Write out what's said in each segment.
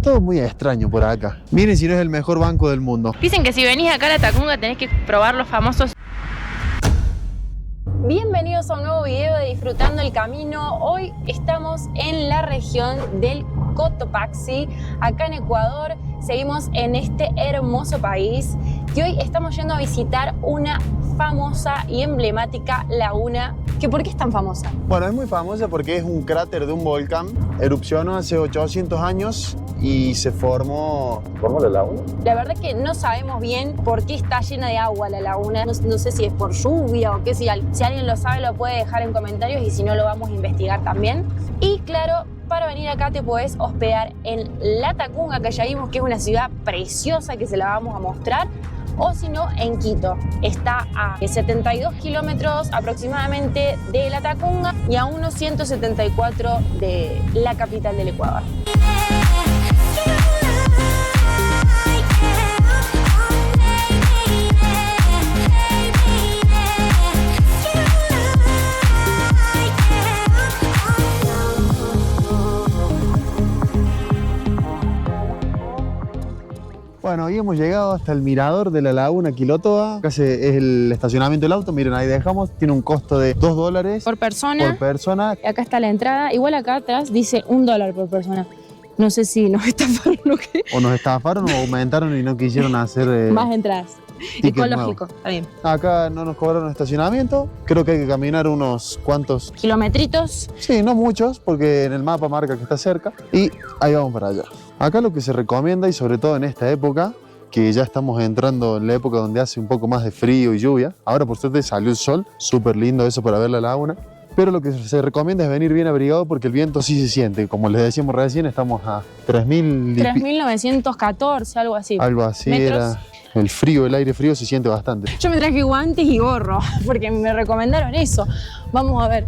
Todo muy extraño por acá. Miren si no es el mejor banco del mundo. Dicen que si venís acá a la Tacunga tenés que probar los famosos. Bienvenidos a un nuevo video de Disfrutando el Camino. Hoy estamos en la región del Cotopaxi, acá en Ecuador. Seguimos en este hermoso país y hoy estamos yendo a visitar una famosa y emblemática laguna. ¿Por qué es tan famosa? Bueno, es muy famosa porque es un cráter de un volcán. Erupcionó hace 800 años y se formó la laguna. La verdad que no sabemos bien por qué está llena de agua la laguna. No sé si es por lluvia o qué. Si alguien lo sabe lo puede dejar en comentarios y si no lo vamos a investigar también. Y claro, para venir acá te puedes hospedar en La Tacunga, que ya vimos que es una ciudad preciosa que se la vamos a mostrar. O si no, en Quito. Está a 72 kilómetros aproximadamente de La Tacunga y a unos 174 de la capital del Ecuador. Bueno, hoy hemos llegado hasta el mirador de la laguna Quilotoa. Acá es el estacionamiento del auto. Miren, ahí dejamos. Tiene un costo de $2 por persona. Por persona. Acá está la entrada. Igual acá atrás dice $1 por persona. No sé si nos estafaron o qué. O nos estafaron o aumentaron y no quisieron hacer más entradas. Ecológico, nuevo. Está bien. Acá no nos cobraron estacionamiento. Creo que hay que caminar unos cuantos kilometritos. Sí, no muchos, porque en el mapa marca que está cerca. Y ahí vamos para allá. Acá lo que se recomienda, y sobre todo en esta época, que ya estamos entrando en la época donde hace un poco más de frío y lluvia. Ahora por suerte salió el sol, súper lindo eso para ver la laguna. Pero lo que se recomienda es venir bien abrigado porque el viento sí se siente. Como les decíamos recién, estamos a 3.914, algo así. Algo así metros. Era. El frío, el aire frío se siente bastante. Yo me traje guantes y gorro porque me recomendaron eso. Vamos a ver.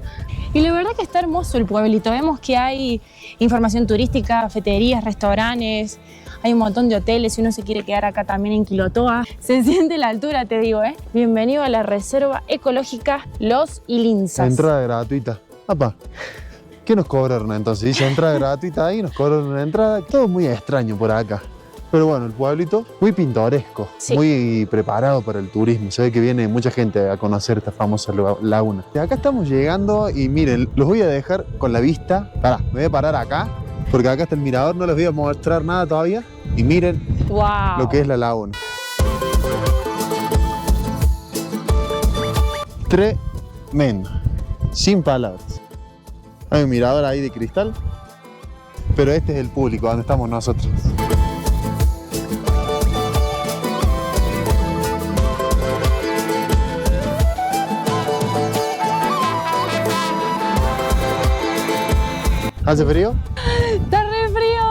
Y la verdad que está hermoso el pueblito. Vemos que hay información turística, cafeterías, restaurantes. Hay un montón de hoteles si uno se quiere quedar acá también en Quilotoa. Se siente la altura, te digo, ¿eh? Bienvenido a la Reserva Ecológica Los Ilinzas. Entrada gratuita. Apa. ¿Qué nos cobraron entonces? Dice entrada gratuita ahí, nos cobraron una entrada. Todo muy extraño por acá. Pero bueno, el pueblito muy pintoresco, sí. Muy preparado para el turismo. Se ve que viene mucha gente a conocer esta famosa laguna. Y acá estamos llegando y miren, los voy a dejar con la vista. Pará, me voy a parar acá, porque acá está el mirador, no les voy a mostrar nada todavía. Y miren lo que es la laguna. Tremendo, sin palabras. Hay un mirador ahí de cristal, pero este es el público, donde estamos nosotros. ¿Hace frío? Está re frío.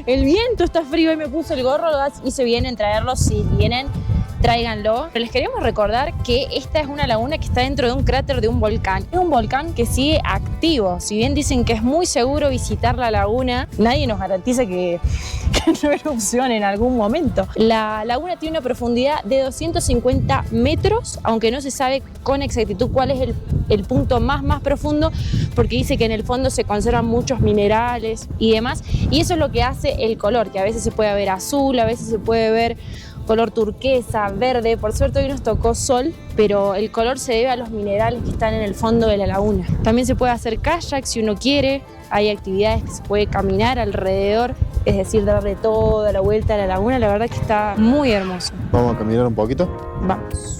El viento está frío y me puse el gorro. Hice bien en traerlo. Si vienen, tráiganlo. Pero les queríamos recordar que esta es una laguna que está dentro de un cráter de un volcán. Es un volcán que sigue activo. Si bien dicen que es muy seguro visitar la laguna, nadie nos garantiza que no erupcione en algún momento. La laguna tiene una profundidad de 250 metros, aunque no se sabe con exactitud cuál es el punto más profundo, porque dice que en el fondo se conservan muchos minerales y demás. Y eso es lo que hace el color, que a veces se puede ver azul, a veces se puede ver color turquesa, verde. Por suerte hoy nos tocó sol, pero el color se debe a los minerales que están en el fondo de la laguna. También se puede hacer kayak si uno quiere. Hay actividades que se puede caminar alrededor, es decir, darle toda la vuelta a la laguna. La verdad que está muy hermoso. Vamos a caminar un poquito. Vamos.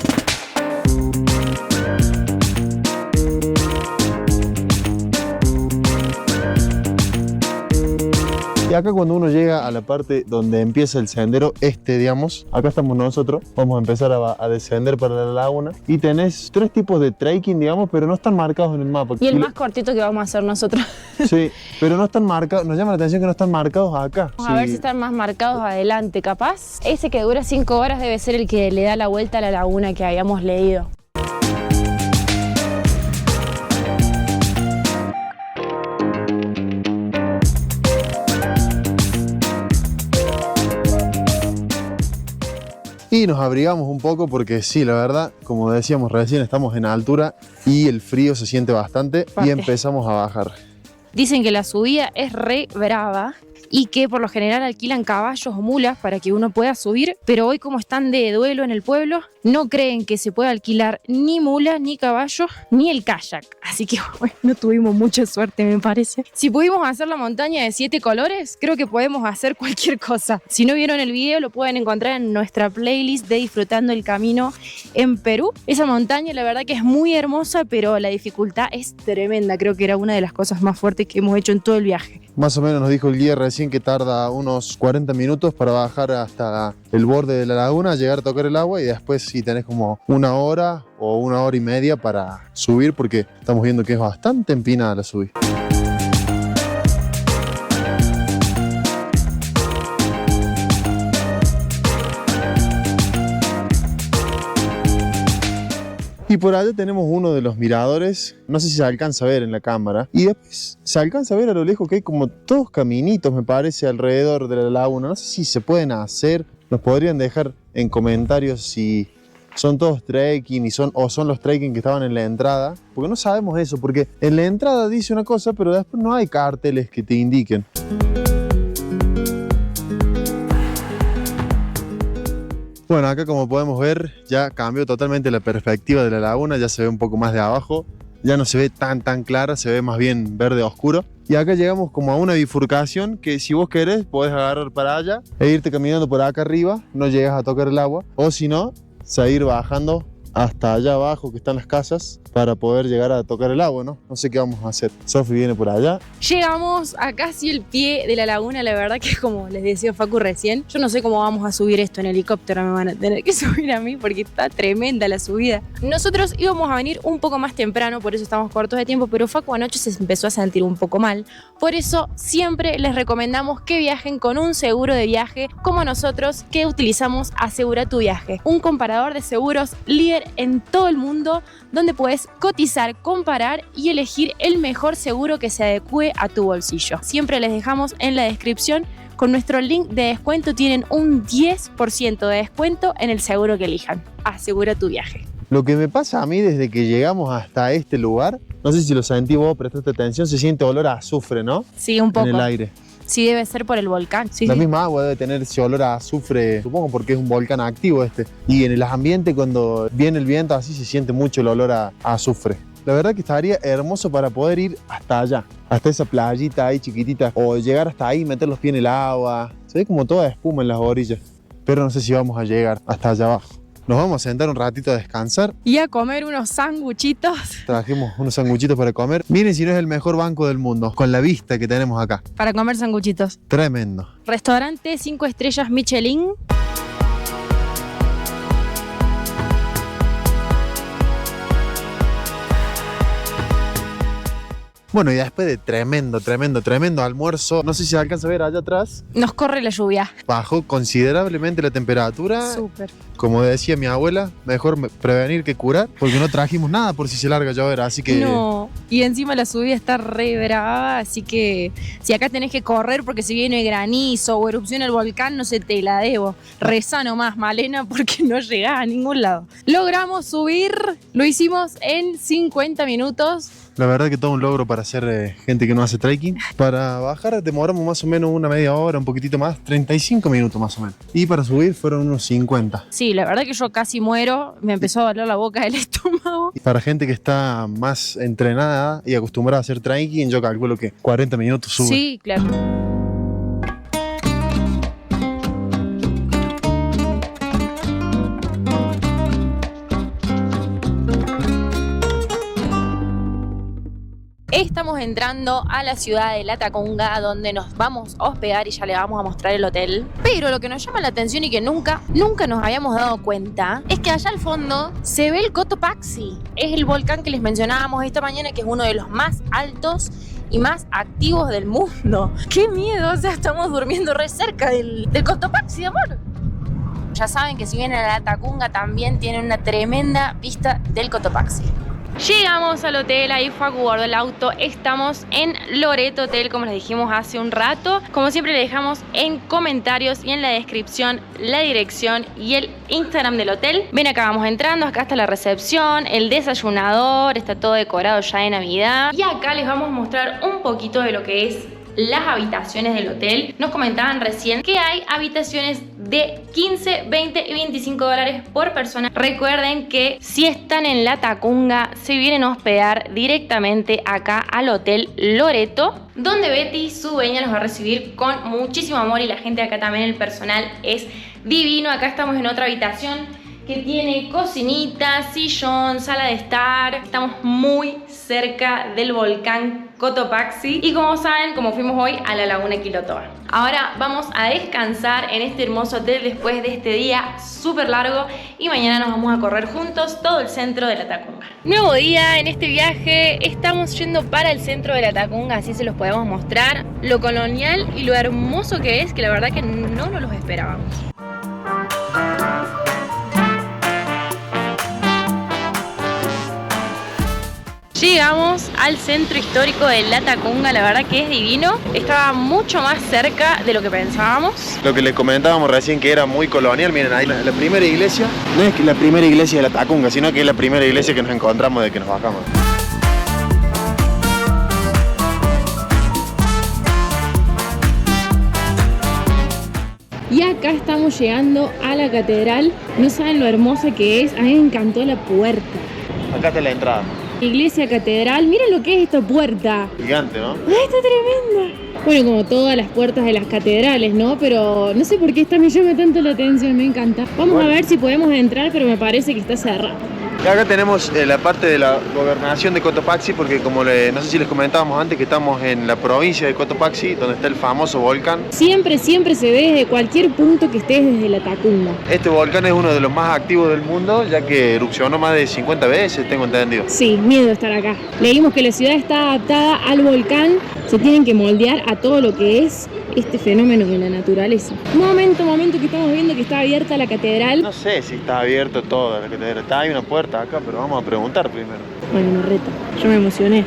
Y acá cuando uno llega a la parte donde empieza el sendero, digamos, acá estamos nosotros, vamos a empezar a descender para la laguna y tenés 3 tipos de trekking, digamos, pero no están marcados en el mapa. Y el más cortito que vamos a hacer nosotros. Sí, pero no están marcados, nos llama la atención que no están marcados acá. Vamos a ver si están más marcados adelante, capaz. Ese que dura 5 horas debe ser el que le da la vuelta a la laguna que habíamos leído. Y nos abrigamos un poco porque sí, la verdad, como decíamos recién, estamos en altura y el frío se siente bastante y empezamos a bajar. Dicen que la subida es re brava y que por lo general alquilan caballos o mulas para que uno pueda subir, pero hoy como están de duelo en el pueblo, no creen que se pueda alquilar ni mula, ni caballo, ni el kayak. Así que bueno, no tuvimos mucha suerte, me parece. Si pudimos hacer la montaña de 7 colores, creo que podemos hacer cualquier cosa. Si no vieron el video, lo pueden encontrar en nuestra playlist de Disfrutando el Camino en Perú. Esa montaña la verdad que es muy hermosa, pero la dificultad es tremenda. Creo que era una de las cosas más fuertes que hemos hecho en todo el viaje. Más o menos nos dijo el guía recién que tarda unos 40 minutos para bajar hasta el borde de la laguna, llegar a tocar el agua y después sí tenés como 1 hora o 1 hora y media para subir porque estamos viendo que es bastante empinada la subida. Y por allá tenemos uno de los miradores, no sé si se alcanza a ver en la cámara, y después se alcanza a ver a lo lejos que hay como todos caminitos, me parece, alrededor de la laguna. No sé si se pueden hacer, nos podrían dejar en comentarios si son todos trekking o son los trekking que estaban en la entrada, porque no sabemos eso, porque en la entrada dice una cosa, pero después no hay carteles que te indiquen. Bueno, acá como podemos ver ya cambió totalmente la perspectiva de la laguna, ya se ve un poco más de abajo, ya no se ve tan clara, se ve más bien verde oscuro. Y acá llegamos como a una bifurcación que si vos querés podés agarrar para allá e irte caminando por acá arriba, no llegas a tocar el agua, o si no, seguir bajando hasta allá abajo que están las casas para poder llegar a tocar el agua, ¿no? No sé qué vamos a hacer. Sofi viene por allá. Llegamos a casi el pie de la laguna, la verdad que como les decía Facu recién, yo no sé cómo vamos a subir esto en helicóptero, me van a tener que subir a mí porque está tremenda la subida. Nosotros íbamos a venir un poco más temprano, por eso estamos cortos de tiempo, pero Facu anoche se empezó a sentir un poco mal. Por eso siempre les recomendamos que viajen con un seguro de viaje como nosotros que utilizamos Asegura tu Viaje, un comparador de seguros líder en todo el mundo donde puedes cotizar, comparar y elegir el mejor seguro que se adecue a tu bolsillo. Siempre les dejamos en la descripción con nuestro link de descuento, tienen un 10% de descuento en el seguro que elijan. Asegura tu viaje. Lo que me pasa a mí desde que llegamos hasta este lugar, no sé si lo sentí vos, prestaste atención, se siente olor a azufre, ¿no? Sí, un poco. En el aire. Sí, debe ser por el volcán. Sí, la misma agua debe tener ese olor a azufre, supongo porque es un volcán activo este. Y en el ambiente cuando viene el viento así se siente mucho el olor a azufre. La verdad que estaría hermoso para poder ir hasta allá, hasta esa playita ahí chiquitita, o llegar hasta ahí y meter los pies en el agua. Se ve como toda espuma en las orillas, pero no sé si vamos a llegar hasta allá abajo. Nos vamos a sentar un ratito a descansar. Y a comer unos sanguchitos. Trajimos unos sanguchitos para comer. Miren si no es el mejor banco del mundo, con la vista que tenemos acá. Para comer sanguchitos. Tremendo. Restaurante 5 estrellas Michelin. Bueno, y después de tremendo almuerzo, no sé si se alcanza a ver allá atrás. Nos corre la lluvia. Bajó considerablemente la temperatura. Súper. Como decía mi abuela, mejor prevenir que curar, porque no trajimos nada por si se larga a llover, así que... No, y encima la subida está re brava, así que si acá tenés que correr porque si viene granizo o erupción el volcán, no se te la debo. Rezá nomás, Malena, porque no llegás a ningún lado. Logramos subir, lo hicimos en 50 minutos. La verdad que todo un logro para ser gente que no hace trekking. Para bajar demoramos más o menos una media hora, un poquitito más, 35 minutos más o menos. Y para subir fueron unos 50. Sí, la verdad que yo casi muero, me empezó a doler la boca del estómago. Y para gente que está más entrenada y acostumbrada a hacer trekking, yo calculo que 40 minutos sube. Sí, claro. Estamos entrando a la ciudad de Latacunga, donde nos vamos a hospedar y ya le vamos a mostrar el hotel. Pero lo que nos llama la atención y que nunca nos habíamos dado cuenta es que allá al fondo se ve el Cotopaxi. Es el volcán que les mencionábamos esta mañana, que es uno de los más altos y más activos del mundo. ¡Qué miedo! O sea, estamos durmiendo re cerca del Cotopaxi, amor. Ya saben que si vienen a Latacunga también tienen una tremenda vista del Cotopaxi. Llegamos al hotel, ahí Facu guardó el auto. Estamos en Loreto Hotel, como les dijimos hace un rato. Como siempre, le dejamos en comentarios y en la descripción la dirección y el Instagram del hotel. Ven, acá vamos entrando, acá está la recepción, el desayunador, está todo decorado ya de Navidad. Y acá les vamos a mostrar un poquito de lo que es las habitaciones del hotel. Nos comentaban recién que hay habitaciones de 15, 20 y 25 dólares por persona. Recuerden que si están en La Tacunga, se vienen a hospedar directamente acá al Hotel Loreto, donde Betty, su dueña, los va a recibir con muchísimo amor, y la gente de acá también, el personal es divino. Acá estamos en otra habitación que tiene cocinita, sillón, sala de estar. Estamos muy cerca del volcán Cotopaxi y, como saben, como fuimos hoy a la laguna Quilotoa. Ahora vamos a descansar en este hermoso hotel después de este día súper largo, y mañana nos vamos a correr juntos todo el centro de La Tacunga. Nuevo día en este viaje, estamos yendo para el centro de La Tacunga, así se los podemos mostrar lo colonial y lo hermoso que es, que la verdad que no nos los esperábamos. Llegamos al centro histórico de La Tacunga, la verdad que es divino. Estaba mucho más cerca de lo que pensábamos. Lo que les comentábamos recién, que era muy colonial. Miren, ahí la primera iglesia, no es que la primera iglesia de La Tacunga, sino que es la primera iglesia que nos encontramos de que nos bajamos. Y acá estamos llegando a la catedral. No saben lo hermosa que es. A mí me encantó la puerta. Acá está la entrada. Iglesia catedral. Miren lo que es esta puerta. Gigante, ¿no? ¡Ay, está tremenda! Bueno, como todas las puertas de las catedrales, ¿no? Pero no sé por qué esta me llama tanto la atención, me encanta. Vamos a ver si podemos entrar, pero me parece que está cerrada. Y acá tenemos la parte de la gobernación de Cotopaxi, porque como no sé si les comentábamos antes, que estamos en la provincia de Cotopaxi, donde está el famoso volcán. Siempre se ve desde cualquier punto que estés desde La Tacunga. Este volcán es uno de los más activos del mundo, ya que erupcionó más de 50 veces, tengo entendido. Sí, miedo estar acá. Leímos que la ciudad está adaptada al volcán, se tienen que moldear a todo lo que es este fenómeno de la naturaleza. Momento, que estamos viendo que está abierta la catedral. No sé si está abierto toda la catedral. Hay una puerta acá, pero vamos a preguntar primero. Bueno, me reta. Yo me emocioné.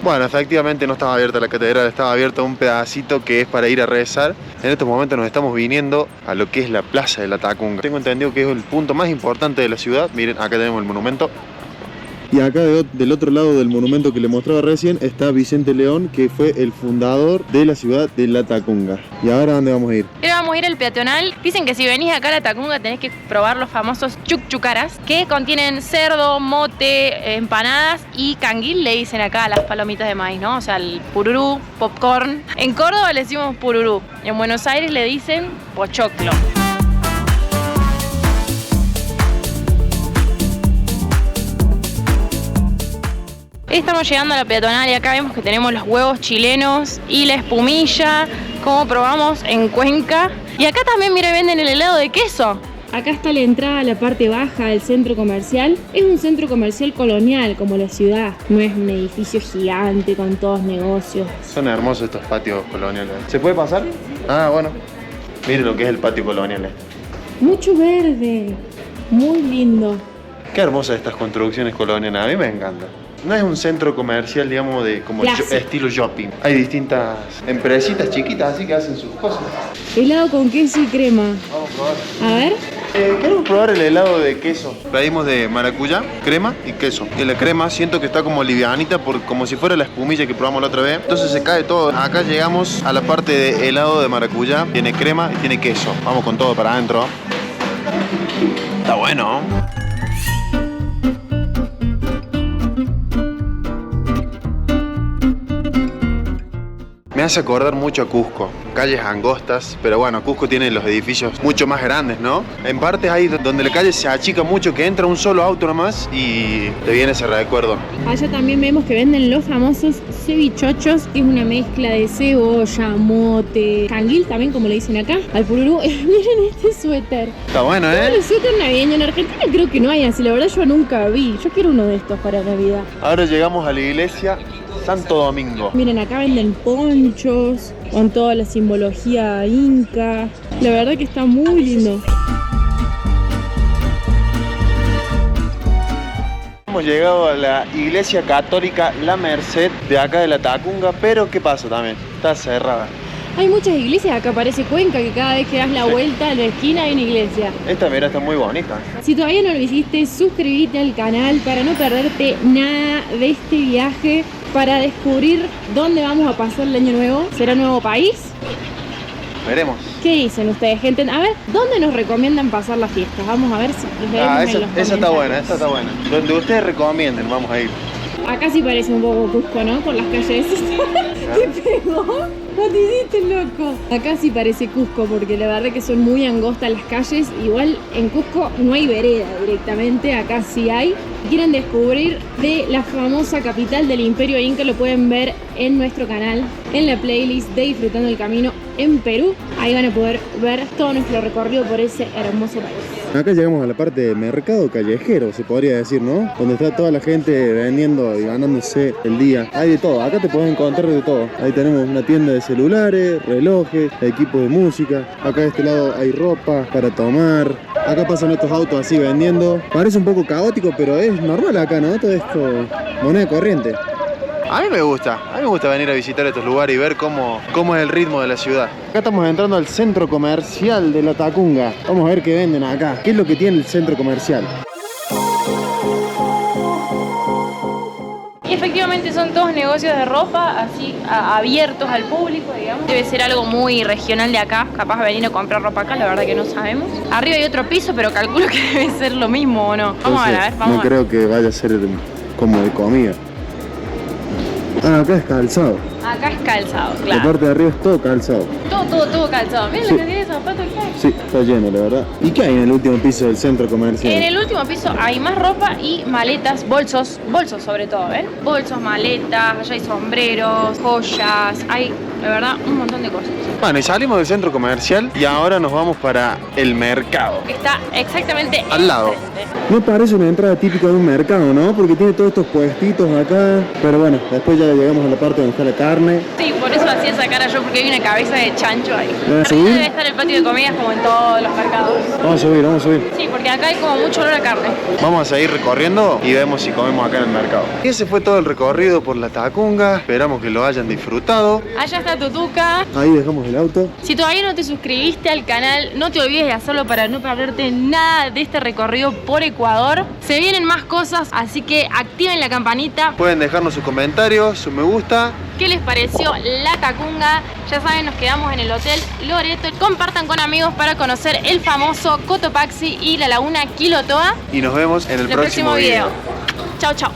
Bueno, efectivamente no estaba abierta la catedral, estaba abierto un pedacito que es para ir a rezar. En estos momentos nos estamos viniendo a lo que es la plaza de La Tacunga. Tengo entendido que es el punto más importante de la ciudad. Miren, acá tenemos el monumento. Y acá del otro lado del monumento que le mostraba recién está Vicente León, que fue el fundador de la ciudad de La Tacunga. ¿Y ahora dónde vamos a ir? Ahora vamos a ir al peatonal. Dicen que si venís acá a La Tacunga tenés que probar los famosos chucchucaras, que contienen cerdo, mote, empanadas y canguil, le dicen acá a las palomitas de maíz, ¿no? O sea, el pururú, popcorn. En Córdoba le decimos pururú. En Buenos Aires le dicen pochoclo. Estamos llegando a la peatonal y acá vemos que tenemos los huevos chilenos y la espumilla, como probamos en Cuenca. Y acá también, mire, venden el helado de queso. Acá está la entrada a la parte baja del centro comercial. Es un centro comercial colonial, como la ciudad. No es un edificio gigante con todos negocios. Son hermosos estos patios coloniales. ¿Se puede pasar? Ah, bueno. Mire lo que es el patio colonial. Mucho verde. Muy lindo. Qué hermosas estas construcciones coloniales. A mí me encanta. No es un centro comercial, digamos, de como estilo shopping. Hay distintas empresitas chiquitas así que hacen sus cosas. Helado con queso y crema. Vamos a probar. A ver. Queremos probar el helado de queso. Pedimos de maracuyá, crema y queso. Y la crema siento que está como livianita, como si fuera la espumilla que probamos la otra vez. Entonces se cae todo. Acá llegamos a la parte de helado de maracuyá. Tiene crema y tiene queso. Vamos con todo para adentro. Está bueno. Me hace acordar mucho a Cusco. calles angostas, pero bueno, Cusco tiene los edificios mucho más grandes, ¿no? En partes hay donde la calle se achica mucho, que entra un solo auto nomás y te viene ese recuerdo. Allá también vemos que venden los famosos cevichochos, que es una mezcla de cebolla, mote, canguil también, como le dicen acá, al pururú. Miren este suéter. Está bueno, ¿eh? El suéter navideño en Argentina creo que no hay así, la verdad yo nunca vi. Yo quiero uno de estos para Navidad. Ahora llegamos a la iglesia Santo Domingo. Miren, acá venden ponchos con toda la simbología inca. La verdad que está muy lindo. Hemos llegado a la iglesia católica La Merced de acá de la Tacunga, pero ¿qué pasa también? Está cerrada. Hay muchas iglesias, acá parece Cuenca, que cada vez que das la vuelta a la esquina hay una iglesia. Esta mira está muy bonita. Si todavía no lo hiciste, suscríbete al canal para no perderte nada de este viaje, para descubrir dónde vamos a pasar el año nuevo. ¿Será nuevo país? Veremos. ¿Qué dicen ustedes, gente? A ver, ¿dónde nos recomiendan pasar las fiestas? Vamos a ver si los leemos en los esa está buena, comentarios. esa está buena. Donde ustedes recomienden, vamos a ir. Acá sí parece un poco Cusco, ¿no? Por las calles. ¿Te pegó? No te hiciste loco. Acá sí parece Cusco porque la verdad que son muy angostas las calles. Igual en Cusco no hay vereda directamente, acá sí hay. Si quieren descubrir de la famosa capital del Imperio Inca, lo pueden ver en nuestro canal, en la playlist de Disfrutando el Camino en Perú. Ahí van a poder ver todo nuestro recorrido por ese hermoso país. Acá llegamos a la parte de mercado callejero, se podría decir, ¿no? Donde está toda la gente vendiendo y ganándose el día. Hay de todo, acá te puedes encontrar de todo. Ahí tenemos una tienda de celulares, relojes, equipos de música. Acá de este lado hay ropa para tomar. Acá pasan estos autos así vendiendo. Parece un poco caótico, pero es normal acá, ¿no? Todo esto, moneda corriente. A mí me gusta venir a visitar estos lugares y ver cómo es el ritmo de la ciudad. Acá estamos entrando al centro comercial de la Tacunga. Vamos a ver qué venden acá. ¿Qué es lo que tiene el centro comercial? Y efectivamente son todos negocios de ropa, así abiertos al público, digamos. Debe ser algo muy regional de acá, capaz de venir a comprar ropa acá, la verdad que no sabemos. Arriba hay otro piso, pero calculo que debe ser lo mismo, ¿o no? Vamos a ver, vamos a ver. No creo que vaya a ser como de comida. Ah, acá es calzado. Acá es calzado, La claro. parte de arriba es todo calzado. Todo calzado. Miren Sí. la cantidad de zapatos que hay. Sí, está lleno, la verdad. ¿Y qué hay en el último piso del centro comercial? En el último piso hay más ropa y maletas, bolsos sobre todo, ¿ven? Bolsos, maletas, allá hay sombreros, joyas, hay, la verdad, un montón de cosas. Bueno, y salimos del centro comercial y ahora nos vamos para el mercado. Está exactamente Al lado. enfrente. No parece una entrada típica de un mercado, ¿no? Porque tiene todos estos puestitos acá. Pero bueno, después ya llegamos a la parte donde está la carne. Sí, por eso hacía esa cara yo, porque hay una cabeza de chancho ahí. ¿Vas a Arriba subir? debe estar el patio de comidas como en todos los mercados. Vamos a subir. Sí, porque acá hay como mucho olor a carne. Vamos a seguir recorriendo y vemos si comemos acá en el mercado. Y ese fue todo el recorrido por la Tacunga. Esperamos que lo hayan disfrutado. Allá está Tutuca. Ahí dejamos el auto. Si todavía no te suscribiste al canal, no te olvides de hacerlo para no perderte nada de este recorrido por Ecuador. Se vienen más cosas, así que activen la campanita. Pueden dejarnos sus comentarios, su me gusta. ¿Qué les pareció la Tacunga? Ya saben, nos quedamos en el Hotel Loreto. Compartan con amigos para conocer el famoso Cotopaxi y la laguna Quilotoa. Y nos vemos en el próximo video. Chau, chau.